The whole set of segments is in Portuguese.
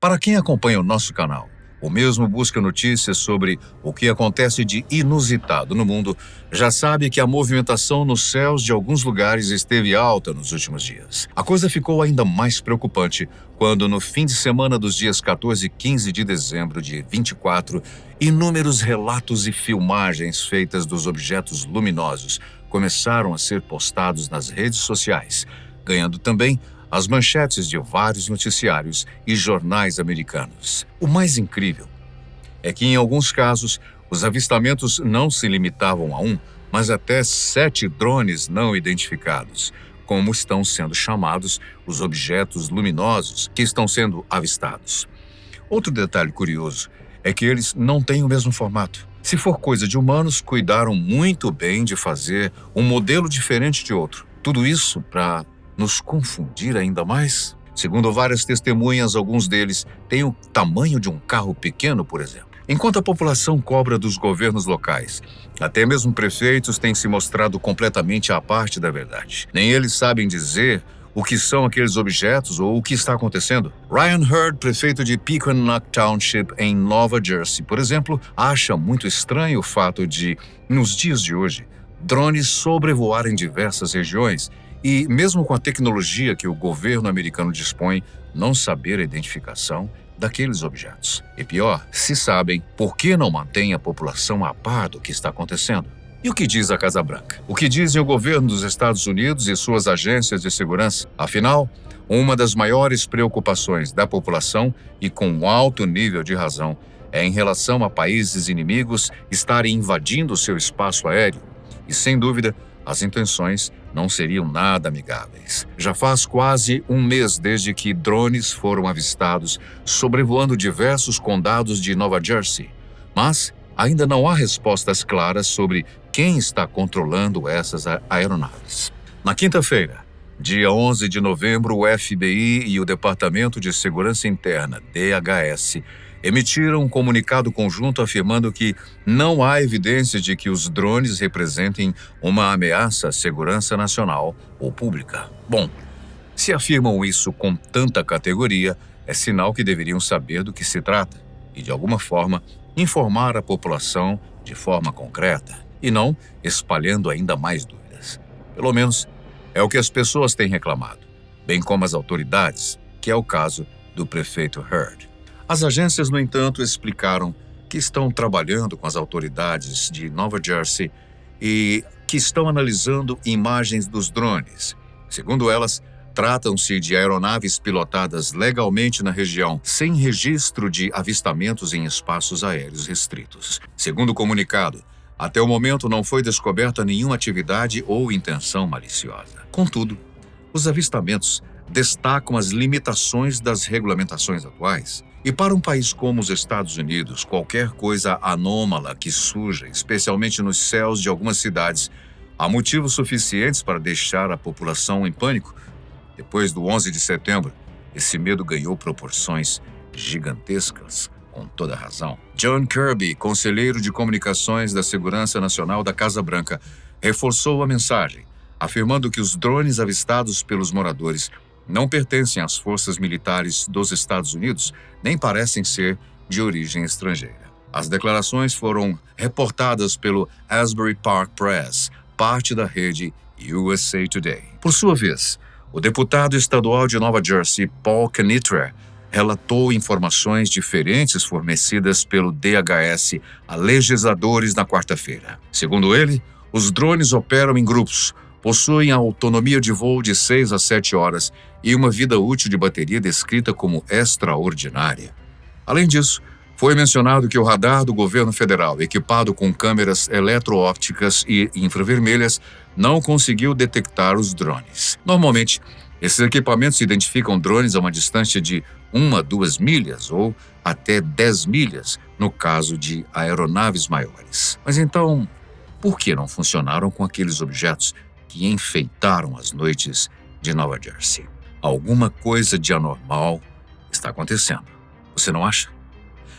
Para quem acompanha o nosso canal, ou mesmo busca notícias sobre o que acontece de inusitado no mundo, já sabe que a movimentação nos céus de alguns lugares esteve alta nos últimos dias. A coisa ficou ainda mais preocupante quando, no fim de semana dos dias 14 e 15 de dezembro de 24, inúmeros relatos e filmagens feitas dos objetos luminosos começaram a ser postados nas redes sociais, ganhando também as manchetes de vários noticiários e jornais americanos. O mais incrível é que, em alguns casos, os avistamentos não se limitavam a um, mas até 7 drones não identificados, como estão sendo chamados os objetos luminosos que estão sendo avistados. Outro detalhe curioso é que eles não têm o mesmo formato. Se for coisa de humanos, cuidaram muito bem de fazer um modelo diferente de outro. Tudo isso para nos confundir ainda mais? Segundo várias testemunhas, alguns deles têm o tamanho de um carro pequeno, por exemplo. Enquanto a população cobra dos governos locais, até mesmo prefeitos têm se mostrado completamente à parte da verdade. Nem eles sabem dizer o que são aqueles objetos ou o que está acontecendo. Ryan Hurd, prefeito de Pequannock Township, em Nova Jersey, por exemplo, acha muito estranho o fato de, nos dias de hoje, drones sobrevoarem diversas regiões e, mesmo com a tecnologia que o governo americano dispõe, não saber a identificação daqueles objetos. E pior, se sabem, por que não mantém a população a par do que está acontecendo? E o que diz a Casa Branca? O que dizem o governo dos Estados Unidos e suas agências de segurança? Afinal, uma das maiores preocupações da população, e com um alto nível de razão, é em relação a países inimigos estarem invadindo o seu espaço aéreo. E, sem dúvida, as intenções não seriam nada amigáveis. Já faz quase um mês desde que drones foram avistados sobrevoando diversos condados de Nova Jersey, mas ainda não há respostas claras sobre quem está controlando essas aeronaves. Na quinta-feira, dia 11 de novembro, o FBI e o Departamento de Segurança Interna, DHS, emitiram um comunicado conjunto afirmando que não há evidências de que os drones representem uma ameaça à segurança nacional ou pública. Bom, se afirmam isso com tanta categoria, é sinal que deveriam saber do que se trata e, de alguma forma, informar a população de forma concreta e não espalhando ainda mais dúvidas. Pelo menos é o que as pessoas têm reclamado, bem como as autoridades, que é o caso do prefeito Hurd. As agências, no entanto, explicaram que estão trabalhando com as autoridades de Nova Jersey e que estão analisando imagens dos drones. Segundo elas, tratam-se de aeronaves pilotadas legalmente na região, sem registro de avistamentos em espaços aéreos restritos. Segundo o comunicado, até o momento não foi descoberta nenhuma atividade ou intenção maliciosa. Contudo, os avistamentos destacam as limitações das regulamentações atuais. E para um país como os Estados Unidos, qualquer coisa anômala que surja, especialmente nos céus de algumas cidades, há motivos suficientes para deixar a população em pânico. Depois do 11 de setembro, esse medo ganhou proporções gigantescas, com toda razão. John Kirby, conselheiro de comunicações da Segurança Nacional da Casa Branca, reforçou a mensagem, afirmando que os drones avistados pelos moradores não pertencem às forças militares dos Estados Unidos, nem parecem ser de origem estrangeira. As declarações foram reportadas pelo Asbury Park Press, parte da rede USA Today. Por sua vez, o deputado estadual de Nova Jersey, Paul Knitrer, relatou informações diferentes fornecidas pelo DHS a legisladores na quarta-feira. Segundo ele, os drones operam em grupos, possuem a autonomia de voo de 6 a 7 horas e uma vida útil de bateria descrita como extraordinária. Além disso, foi mencionado que o radar do governo federal, equipado com câmeras eletroópticas e infravermelhas, não conseguiu detectar os drones. Normalmente, esses equipamentos identificam drones a uma distância de 1 a 2 milhas ou até 10 milhas, no caso de aeronaves maiores. Mas então, por que não funcionaram com aqueles objetos que enfeitaram as noites de Nova Jersey? Alguma coisa de anormal está acontecendo. Você não acha?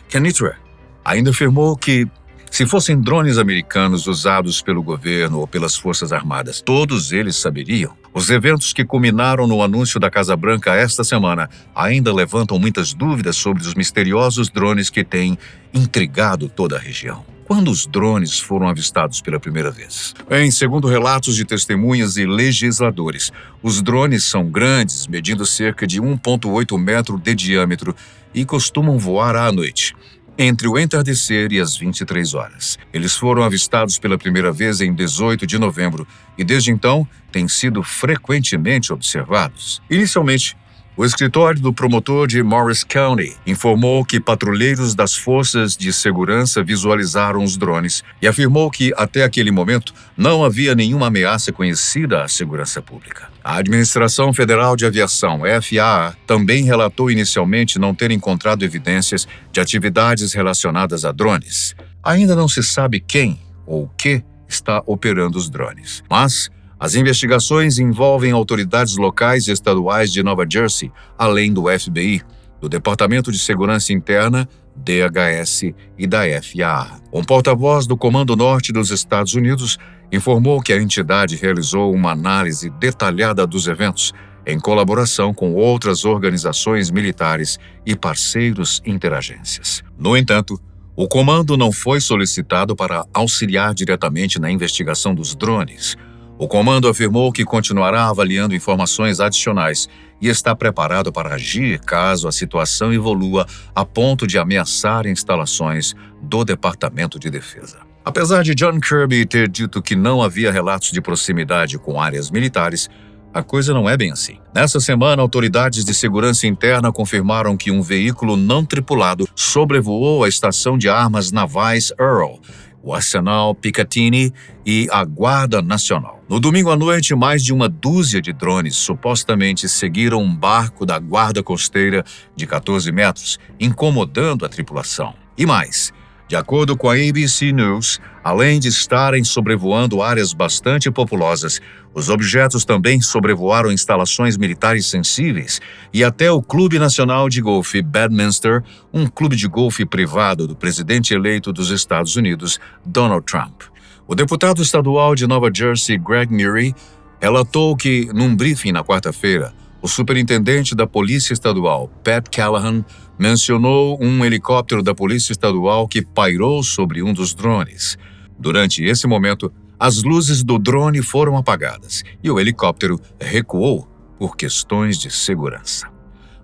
Knitrer ainda afirmou que, se fossem drones americanos usados pelo governo ou pelas forças armadas, todos eles saberiam. Os eventos que culminaram no anúncio da Casa Branca esta semana ainda levantam muitas dúvidas sobre os misteriosos drones que têm intrigado toda a região. Quando os drones foram avistados pela primeira vez? Segundo relatos de testemunhas e legisladores, os drones são grandes, medindo cerca de 1,8 metro de diâmetro e costumam voar à noite, entre o entardecer e as 23 horas. Eles foram avistados pela primeira vez em 18 de novembro e, desde então, têm sido frequentemente observados. Inicialmente, o escritório do promotor de Morris County informou que patrulheiros das forças de segurança visualizaram os drones e afirmou que, até aquele momento, não havia nenhuma ameaça conhecida à segurança pública. A Administração Federal de Aviação, FAA, também relatou inicialmente não ter encontrado evidências de atividades relacionadas a drones. Ainda não se sabe quem ou o que está operando os drones, mas as investigações envolvem autoridades locais e estaduais de Nova Jersey, além do FBI, do Departamento de Segurança Interna, DHS e da FAA. Um porta-voz do Comando Norte dos Estados Unidos informou que a entidade realizou uma análise detalhada dos eventos, em colaboração com outras organizações militares e parceiros interagências. No entanto, o comando não foi solicitado para auxiliar diretamente na investigação dos drones. O comando afirmou que continuará avaliando informações adicionais e está preparado para agir caso a situação evolua a ponto de ameaçar instalações do Departamento de Defesa. Apesar de John Kirby ter dito que não havia relatos de proximidade com áreas militares, a coisa não é bem assim. Nessa semana, autoridades de segurança interna confirmaram que um veículo não tripulado sobrevoou a estação de armas navais Earl, o Arsenal Picatinny e a Guarda Nacional. No domingo à noite, mais de uma dúzia de drones supostamente seguiram um barco da Guarda Costeira de 14 metros, incomodando a tripulação. E mais, de acordo com a ABC News, além de estarem sobrevoando áreas bastante populosas, os objetos também sobrevoaram instalações militares sensíveis e até o Clube Nacional de Golfe Bedminster, um clube de golfe privado do presidente eleito dos Estados Unidos, Donald Trump. O deputado estadual de Nova Jersey, Greg Murray, relatou que, num briefing na quarta-feira, o superintendente da Polícia Estadual, Pat Callahan, mencionou um helicóptero da Polícia Estadual que pairou sobre um dos drones. Durante esse momento, as luzes do drone foram apagadas e o helicóptero recuou por questões de segurança.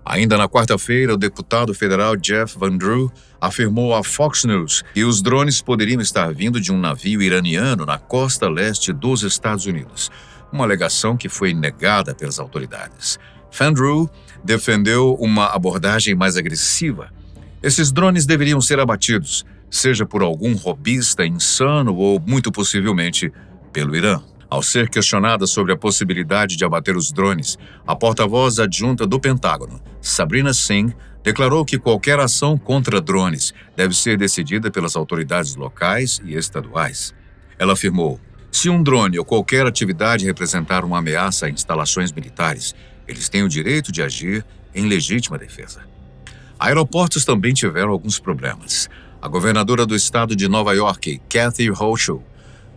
Ainda na quarta-feira, o deputado federal Jeff Van Drew afirmou à Fox News que os drones poderiam estar vindo de um navio iraniano na costa leste dos Estados Unidos, uma alegação que foi negada pelas autoridades. Van Drew defendeu uma abordagem mais agressiva. Esses drones deveriam ser abatidos, seja por algum robista insano ou, muito possivelmente, pelo Irã. Ao ser questionada sobre a possibilidade de abater os drones, a porta-voz adjunta do Pentágono, Sabrina Singh, declarou que qualquer ação contra drones deve ser decidida pelas autoridades locais e estaduais. Ela afirmou: se um drone ou qualquer atividade representar uma ameaça a instalações militares, eles têm o direito de agir em legítima defesa. Aeroportos também tiveram alguns problemas. A governadora do estado de Nova York, Kathy Hochul,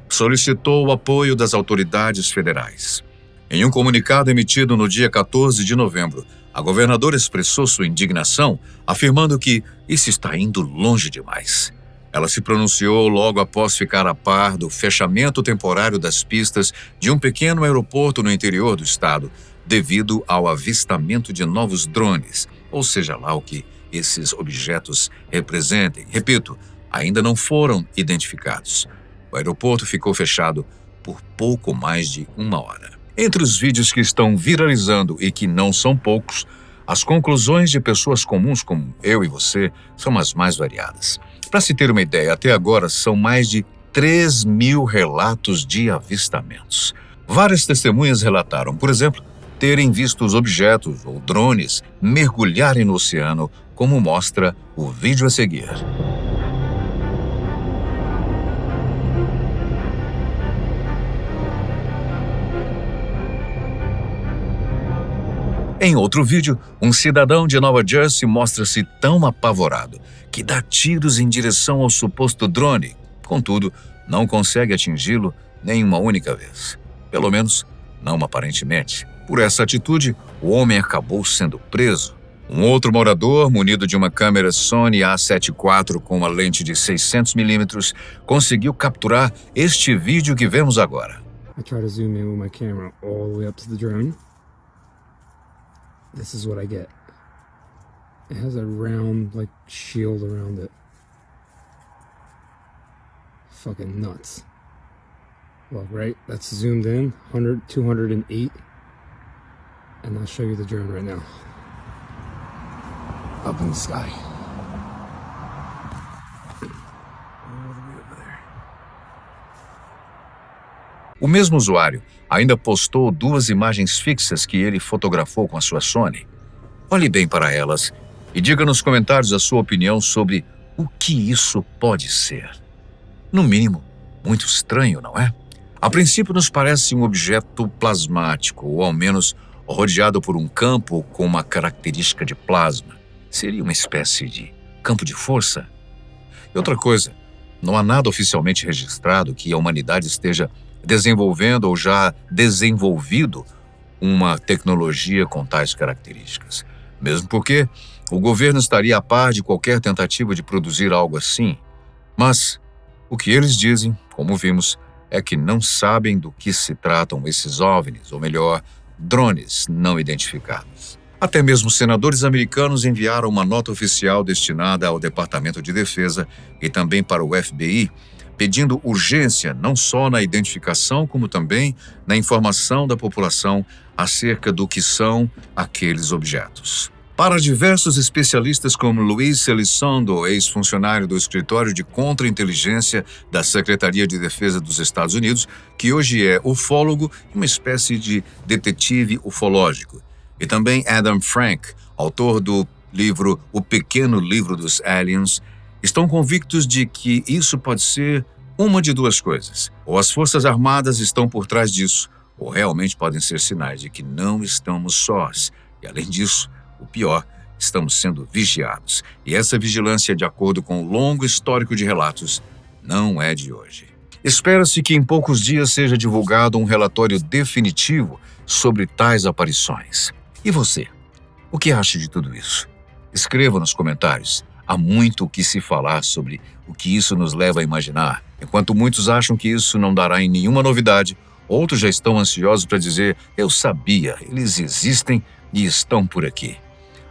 solicitou o apoio das autoridades federais. Em um comunicado emitido no dia 14 de novembro, a governadora expressou sua indignação, afirmando que isso está indo longe demais. Ela se pronunciou logo após ficar a par do fechamento temporário das pistas de um pequeno aeroporto no interior do estado, devido ao avistamento de novos drones, ou seja lá o que esses objetos representem. Repito, ainda não foram identificados. O aeroporto ficou fechado por pouco mais de uma hora. Entre os vídeos que estão viralizando e que não são poucos, as conclusões de pessoas comuns como eu e você são as mais variadas. Para se ter uma ideia, até agora são mais de 3.000 relatos de avistamentos. Várias testemunhas relataram, por exemplo, terem visto os objetos ou drones mergulharem no oceano, como mostra o vídeo a seguir. Em outro vídeo, um cidadão de Nova Jersey mostra-se tão apavorado que dá tiros em direção ao suposto drone. Contudo, não consegue atingi-lo nem uma única vez. Pelo menos Não aparentemente. Por essa atitude, o homem acabou sendo preso. Um outro morador, munido de uma câmera Sony A7 IV com uma lente de 600mm, conseguiu capturar este vídeo que vemos agora. I try to zoom in with my camera all the way up to the drone. This is what I get. It has a round, like, shield around it. Fucking nuts. Well, right, that's zoomed in, 208. And I'll show you the drone right now. Up in the sky. All the way over there. O mesmo usuário ainda postou 2 imagens fixas que ele fotografou com a sua Sony. Olhe bem para elas e diga nos comentários a sua opinião sobre o que isso pode ser. No mínimo, muito estranho, não é? A princípio nos parece um objeto plasmático, ou ao menos rodeado por um campo com uma característica de plasma. Seria uma espécie de campo de força? E outra coisa, não há nada oficialmente registrado que a humanidade esteja desenvolvendo ou já desenvolvido uma tecnologia com tais características. Mesmo porque o governo estaria a par de qualquer tentativa de produzir algo assim. Mas o que eles dizem, como vimos, é que não sabem do que se tratam esses OVNIs, ou melhor, drones não identificados. Até mesmo senadores americanos enviaram uma nota oficial destinada ao Departamento de Defesa e também para o FBI, pedindo urgência não só na identificação, como também na informação da população acerca do que são aqueles objetos. Para diversos especialistas como Luiz Elizondo, ex-funcionário do Escritório de Contra-Inteligência da Secretaria de Defesa dos Estados Unidos, que hoje é ufólogo e uma espécie de detetive ufológico, e também Adam Frank, autor do livro O Pequeno Livro dos Aliens, estão convictos de que isso pode ser uma de 2 coisas. Ou as Forças Armadas estão por trás disso, ou realmente podem ser sinais de que não estamos sós. E além disso, o pior, estamos sendo vigiados. E essa vigilância, de acordo com o longo histórico de relatos, não é de hoje. Espera-se que em poucos dias seja divulgado um relatório definitivo sobre tais aparições. E você? O que acha de tudo isso? Escreva nos comentários. Há muito o que se falar sobre o que isso nos leva a imaginar. Enquanto muitos acham que isso não dará em nenhuma novidade, outros já estão ansiosos para dizer: eu sabia, eles existem e estão por aqui.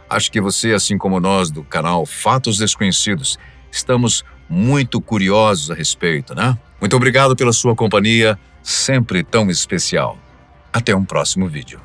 Acho que você, assim como nós do canal Fatos Desconhecidos, estamos muito curiosos a respeito, né? Muito obrigado pela sua companhia, sempre tão especial. Até um próximo vídeo.